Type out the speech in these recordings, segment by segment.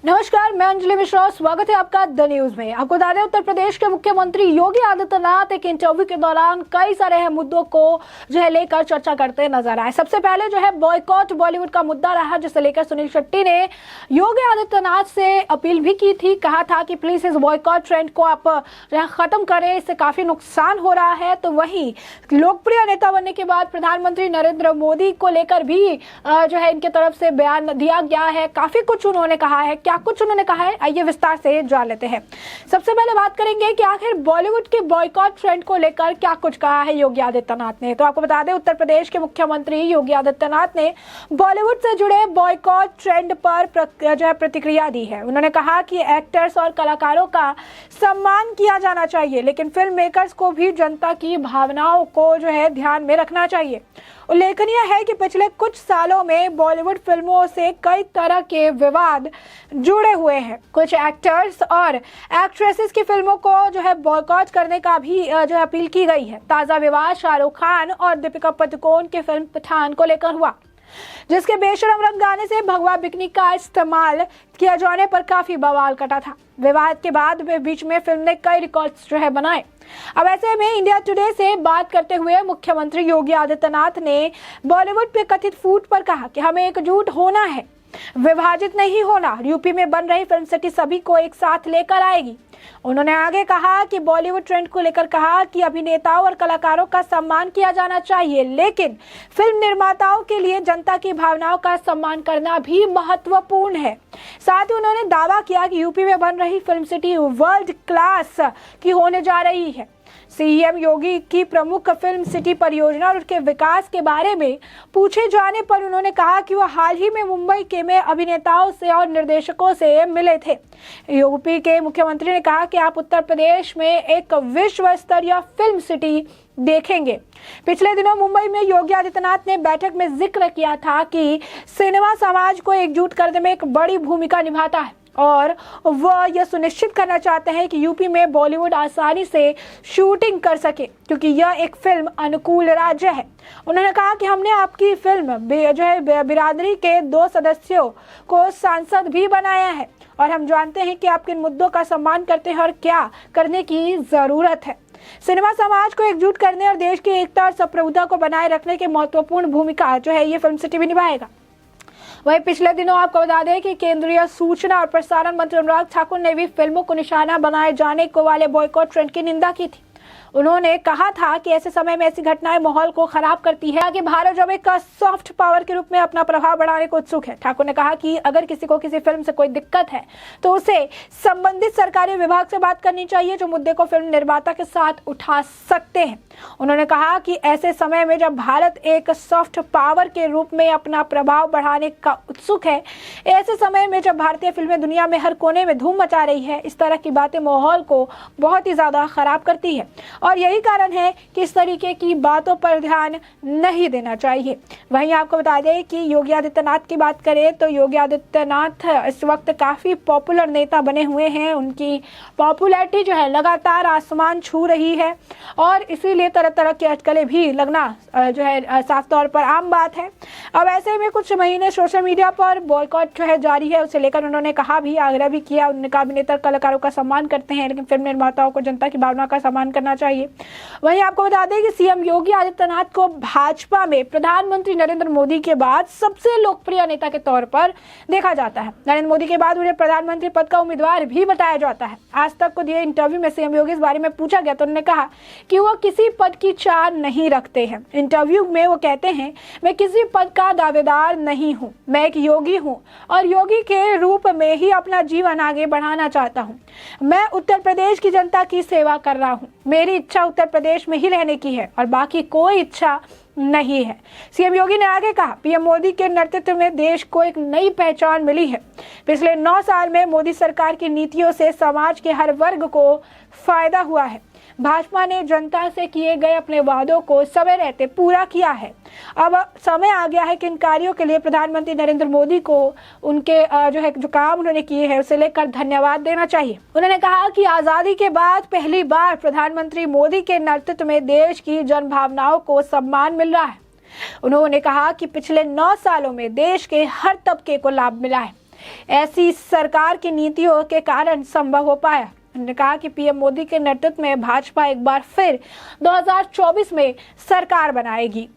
नमस्कार, मैं अंजलि मिश्रा। स्वागत है आपका द न्यूज में। आपको बता दें, उत्तर प्रदेश के मुख्यमंत्री योगी आदित्यनाथ एक इंटरव्यू के दौरान कई सारे अहम मुद्दों को लेकर चर्चा करते नजर आए। सबसे पहले बॉयकॉट बॉलीवुड का मुद्दा रहा, जिसे लेकर सुनील शेट्टी ने योगी आदित्यनाथ से अपील भी की थी। कहा था कि प्लीज इस बॉयकॉट ट्रेंड को आप खत्म करें, इससे काफी नुकसान हो रहा है। तो वहीं लोकप्रिय नेता बनने के बाद प्रधानमंत्री नरेंद्र मोदी को लेकर भी इनके तरफ से बयान दिया गया है। काफी कुछ उन्होंने कहा है। क्या कुछ उन्होंने कहा है, आइए विस्तार से जान लेते हैं। सबसे पहले बात करेंगे कि आखिर बॉलीवुड के बॉयकॉट ट्रेंड को लेकर क्या कुछ कहा है योगी आदित्यनाथ ने। तो आपको बता दें, उत्तर प्रदेश के मुख्यमंत्री योगी आदित्यनाथ ने बॉलीवुड से जुड़े बॉयकॉट ट्रेंड पर प्रतिक्रिया दी है। उन्होंने कहा कि एक्टर्स और कलाकारों का सम्मान किया जाना चाहिए, लेकिन फिल्म मेकर्स को भी जनता की भावनाओं को ध्यान में रखना चाहिए। उल्लेखनीय है कि पिछले कुछ सालों में बॉलीवुड फिल्मों से कई तरह के विवाद जुड़े हुए हैं। कुछ एक्टर्स और एक्ट्रेसेस की फिल्मों को बॉयकॉट करने का भी अपील की गई है। ताजा विवाद शाहरुख खान और दीपिका पादुकोण की फिल्म पठान को लेकर हुआ, जिसके बेशरम रंग गाने से भगवा बिकनी का इस्तेमाल किया जाने पर काफी बवाल कटा था। विवाद के बाद वे बीच में फिल्म ने कई रिकॉर्ड्स बनाए। अब ऐसे में इंडिया टुडे से बात करते हुए मुख्यमंत्री योगी आदित्यनाथ ने बॉलीवुड पे कथित फूट पर कहा कि हमें एकजुट होना है, विभाजित नहीं होना। यूपी में बन रही फिल्म सिटी सभी को एक साथ लेकर आएगी। उन्होंने आगे कहा कि बॉलीवुड ट्रेंड को लेकर कहा कि अभिनेताओं और कलाकारों का सम्मान किया जाना चाहिए, लेकिन फिल्म निर्माताओं के लिए जनता की भावनाओं का सम्मान करना भी महत्वपूर्ण है। साथ ही उन्होंने दावा किया कि यूपी में बन रही फिल्म सिटी वर्ल्ड क्लास की होने जा रही है। सीएम योगी की प्रमुख फिल्म सिटी परियोजना और उसके विकास के बारे में पूछे जाने पर उन्होंने कहा कि वो हाल ही में मुंबई के में अभिनेताओं से और निर्देशकों से मिले थे। यूपी के मुख्यमंत्री ने कहा कि आप उत्तर प्रदेश में एक विश्व स्तरीय फिल्म सिटी देखेंगे। पिछले दिनों मुंबई में योगी आदित्यनाथ ने बैठक में जिक्र किया था कि सिनेमा समाज को एकजुट करने में एक बड़ी भूमिका निभाता है और वह यह सुनिश्चित करना चाहते हैं कि यूपी में बॉलीवुड आसानी से शूटिंग कर सके, क्योंकि यह एक फिल्म अनुकूल राज्य है। उन्होंने कहा कि हमने आपकी फिल्म बिरादरी के 2 सदस्यों को सांसद भी बनाया है और हम जानते हैं कि आप किन मुद्दों का सम्मान करते हैं और क्या करने की जरूरत है। सिनेमा समाज को एकजुट करने और देश की एकता और संप्रभुता को बनाए रखने की महत्वपूर्ण भूमिका ये फिल्म सिटी भी निभाएगा। वहीं पिछले दिनों आपको बता दें कि केंद्रीय सूचना और प्रसारण मंत्री अनुराग ठाकुर ने भी फिल्मों को निशाना बनाए जाने को वाले बॉयकॉट ट्रेंड की निंदा की थी। उन्होंने कहा था कि ऐसे समय में ऐसी घटनाएं माहौल को खराब करती है कि भारत जब एक सॉफ्ट पावर के रूप में अपना प्रभाव बढ़ाने को उत्सुक है। ठाकुर ने कहा कि अगर किसी को किसी फिल्म से कोई दिक्कत है तो उसे संबंधित सरकारी विभाग से बात करनी चाहिए, जो मुद्दे को फिल्म निर्माता के साथ उठा सकते हैं। उन्होंने कहा कि ऐसे समय में जब भारत एक सॉफ्ट पावर के रूप में अपना प्रभाव बढ़ाने का उत्सुक है, ऐसे समय में जब भारतीय फिल्में दुनिया में हर कोने में धूम मचा रही है, इस तरह की बातें माहौल को बहुत ही ज्यादा खराब करती है और यही कारण है कि इस तरीके की बातों पर ध्यान नहीं देना चाहिए। वहीं आपको बता दें कि योगी आदित्यनाथ की बात करें तो योगी आदित्यनाथ इस वक्त काफी पॉपुलर नेता बने हुए हैं। उनकी पॉपुलैरिटी लगातार आसमान छू रही है और इसीलिए तरह तरह की अटकलें भी लगना साफ तौर पर आम बात है। अब ऐसे में कुछ महीने सोशल मीडिया पर बॉयकॉट जारी है, उसे लेकर उन्होंने कहा भी, आग्रह भी किया। उन्होंने कहा अभिनेता कलाकारों का सम्मान करते हैं, लेकिन फिल्म निर्माताओं को जनता की भावना का सम्मान करना चाहिए। वहीं आपको बता दें कि सीएम योगी आदित्यनाथ को भाजपा में प्रधानमंत्री नरेंद्र मोदी के बाद सबसे लोकप्रिय नेता के तौर पर देखा जाता है। नरेंद्र मोदी के बाद उन्हें प्रधानमंत्री पद का उम्मीदवार भी बताया जाता है। आज तक को दिए इंटरव्यू में सीएम योगी इस बारे में पूछा गया तो उन्होंने कहा कि वो किसी पद की चाह नहीं रखते हैं। इंटरव्यू में वो कहते हैं, मैं किसी पद का दावेदार नहीं हूँ, मैं एक योगी हूँ और योगी के रूप में ही अपना जीवन आगे बढ़ाना चाहता हूँ। मैं उत्तर प्रदेश की जनता की सेवा कर रहा हूँ। मेरी इच्छा उत्तर प्रदेश में ही रहने की है और बाकी कोई इच्छा नहीं है। सीएम योगी ने आगे कहा, पीएम मोदी के नेतृत्व में देश को एक नई पहचान मिली है। पिछले 9 साल में मोदी सरकार की नीतियों से समाज के हर वर्ग को फायदा हुआ है। भाजपा ने जनता से किए गए अपने वादों को समय रहते पूरा किया है। अब समय आ गया है कि इन कार्यों के लिए प्रधानमंत्री नरेंद्र मोदी को उनके जो काम उन्होंने किए हैं उसे लेकर धन्यवाद देना चाहिए। उन्होंने कहा कि आजादी के बाद पहली बार प्रधानमंत्री मोदी के नेतृत्व में देश की जन भावनाओं को सम्मान मिल रहा है। उन्होंने कहा कि पिछले 9 सालों में देश के हर तबके को लाभ मिला है। ऐसी सरकार की नीतियों के कारण संभव हो पाया। उन्होंने कहा कि पीएम मोदी के नेतृत्व में भाजपा एक बार फिर 2024 में सरकार बनाएगी।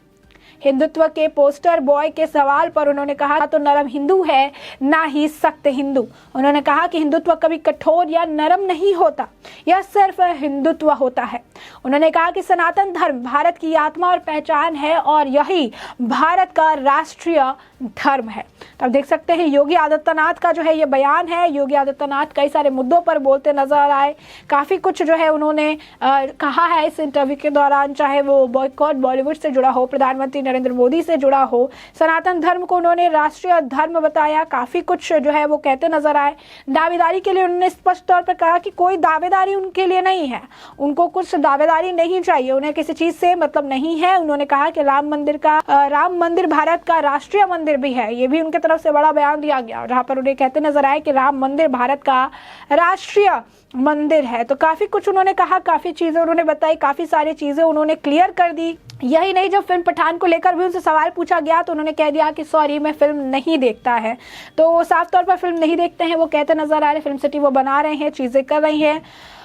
हिंदुत्व के पोस्टर बॉय के सवाल पर उन्होंने कहा तो नरम हिंदू है, ना ही सख्त हिंदू। उन्होंने कहा कि हिंदुत्व कभी कठोर या नरम नहीं होता, यह सिर्फ हिंदुत्व होता है। उन्होंने कहा कि सनातन धर्म भारत की आत्मा और पहचान है और यही भारत का राष्ट्रीय धर्म है। तो आप देख सकते हैं योगी आदित्यनाथ का जो है ये बयान है। योगी आदित्यनाथ कई सारे मुद्दों पर बोलते नजर आए, काफी कुछ जो है उन्होंने कहा है इस इंटरव्यू के दौरान, चाहे वो बॉयकॉट बॉलीवुड से जुड़ा हो, प्रधानमंत्री नरेंद्र मोदी से जुड़ा हो, सनातन धर्म को उन्होंने राष्ट्रीय धर्म बताया, काफी कुछ जो है वो कहते नजर आए। दावेदारी के लिए उन्होंने स्पष्ट तौर पर कहा कि कोई दावेदारी उनके लिए नहीं है, उनको कुछ दावेदारी नहीं चाहिए, उन्हें किसी चीज से मतलब नहीं है। उन्होंने कहा कि राम मंदिर भारत का राष्ट्रीय मंदिर भी है, ये भी उनके तरफ से बड़ा बयान दिया गया, जहां पर उन्हें कहते नजर आए कि राम मंदिर भारत का राष्ट्रीय मंदिर है। तो काफी कुछ उन्होंने कहा, काफी चीजें उन्होंने बताई, काफी सारी चीजें उन्होंने क्लियर कर दी। यही नहीं, जब फिल्म पठान को लेकर भी उनसे सवाल पूछा गया तो उन्होंने कह दिया कि सॉरी मैं फिल्म नहीं देखता है। तो वो साफ तौर पर फिल्म नहीं देखते हैं, वो कहते नजर आ रहे, फिल्म सिटी वो बना रहे हैं, चीजें कर रही हैं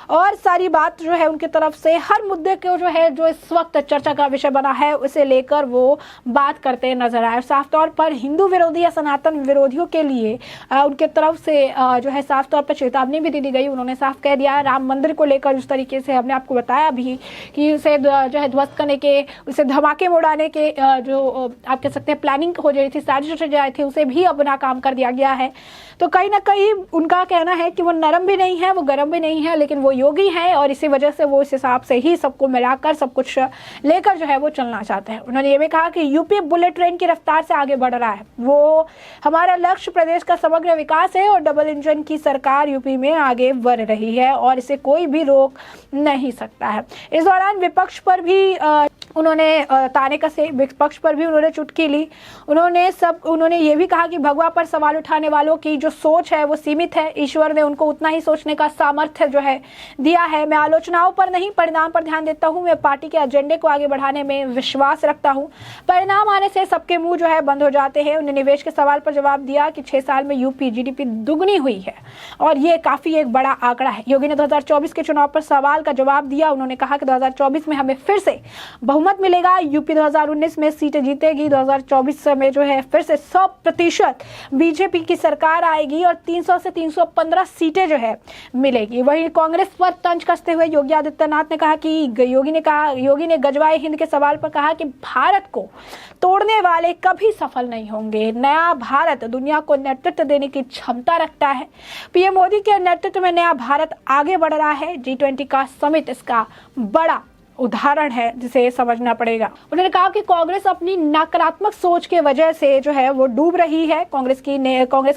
और सारी बात जो है उनकी तरफ से हर मुद्दे को जो है जो इस वक्त चर्चा का विषय बना है उसे लेकर वो बात करते नजर आए। साफ तौर पर हिंदू विरोधी या सनातन विरोधियों के लिए उनके तरफ से जो है साफ तौर पर चेतावनी भी दी गई। उन्होंने साफ कह दिया राम मंदिर को लेकर जिस तरीके से हमने आपको बताया अभी कि उसे जो है ध्वस्त करने के, उसे धमाके में उड़ाने के जो आप कह सकते हैं प्लानिंग हो रही थी, साजिश रची जाए थी, उसे भी अब नाकाम कर दिया गया है। तो कहीं ना कहीं उनका कहना है कि वो नरम भी नहीं है, वो गर्म भी नहीं है, लेकिन वो योगी है और इसी वजह से वो इस हिसाब से ही सबको मिलाकर सब कुछ लेकर जो है वो चलना चाहते हैं। उन्होंने ये भी कहा कि यूपी बुलेट ट्रेन की रफ्तार से आगे बढ़ रहा है, वो हमारा लक्ष्य प्रदेश का समग्र विकास है और डबल इंजन की सरकार यूपी में आगे बढ़ रही है और इसे कोई भी रोक नहीं सकता है। इस दौरान विपक्ष पर भी उन्होंने ताने कसे, विपक्ष पर भी उन्होंने चुटकी ली। उन्होंने ये भी कहा कि भगवा पर सवाल उठाने वालों की जो सोच है वो सीमित है, ईश्वर ने उनको उतना ही सोचने का सामर्थ्य जो है दिया है। मैं आलोचनाओं पर नहीं परिणाम पर ध्यान देता हूँ, मैं पार्टी के एजेंडे को आगे बढ़ाने में विश्वास रखता हूँ, परिणाम आने से सबके मुंह जो है बंद हो जाते हैं। उन्होंने निवेश के सवाल पर जवाब दिया कि 6 साल में यूपी जीडीपी दुगनी हुई है और ये काफी एक बड़ा आंकड़ा है। योगी ने 2024 के चुनाव पर सवाल का जवाब दिया। उन्होंने कहा कि 2024 में हमें फिर से बहुमत मिलेगा, यूपी 2019 में सीटें जीतेगी, 2024 में जो है फिर से 100% बीजेपी की सरकार आएगी और 300 से 315 सीटें जो है मिलेगी। वहीं कांग्रेस पर तंज कसते हुए योगी आदित्यनाथ ने कहा कि योगी ने गजवाए हिंद के सवाल पर कहा कि भारत को तोड़ने वाले कभी सफल नहीं होंगे। नया भारत दुनिया को नेतृत्व देने की क्षमता रखता है। पीएम मोदी के नेतृत्व में नया भारत आगे बढ़ रहा है। G20 का समिट इसका बड़ा उदाहरण है जिसे समझना पड़ेगा। उन्होंने कहा कि कांग्रेस अपनी नकारात्मक सोच के वजह से जो है वो डूब रही है। कांग्रेस के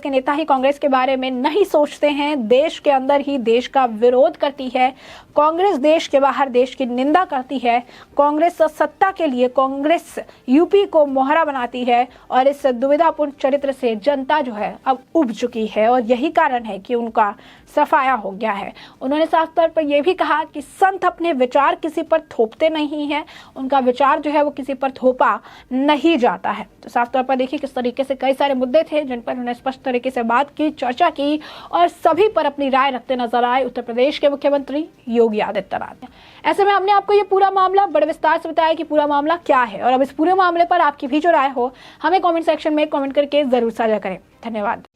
नेता ही कांग्रेस के बारे में नहीं सोचते हैं, देश के अंदर ही देश का विरोध करती है, कांग्रेस देश के बाहर देश की निंदा करती है, कांग्रेस सत्ता के लिए कांग्रेस यूपी को मोहरा बनाती है और इस दुविधापूर्ण चरित्र से जनता जो है अब उब चुकी है और यही कारण है कि उनका सफाया हो गया है। उन्होंने साफ तौर पर यह भी कहा कि संत अपने विचार किसी पर थोपते नहीं हैं, उनका विचार जो है वो किसी पर थोपा नहीं जाता है। तो साफ तौर पर देखिए किस तरीके से कई सारे मुद्दे थे जिन पर उन्होंने स्पष्ट तरीके से बात की, चर्चा की और सभी पर अपनी राय रखते नजर आए उत्तर प्रदेश के मुख्यमंत्री योगी आदित्यनाथ। ऐसे में हमने आपको ये पूरा मामला बड़े विस्तार से बताया कि पूरा मामला क्या है और अब इस पूरे मामले पर आपकी भी जो राय हो हमें कमेंट सेक्शन में कमेंट करके जरूर साझा करें। धन्यवाद।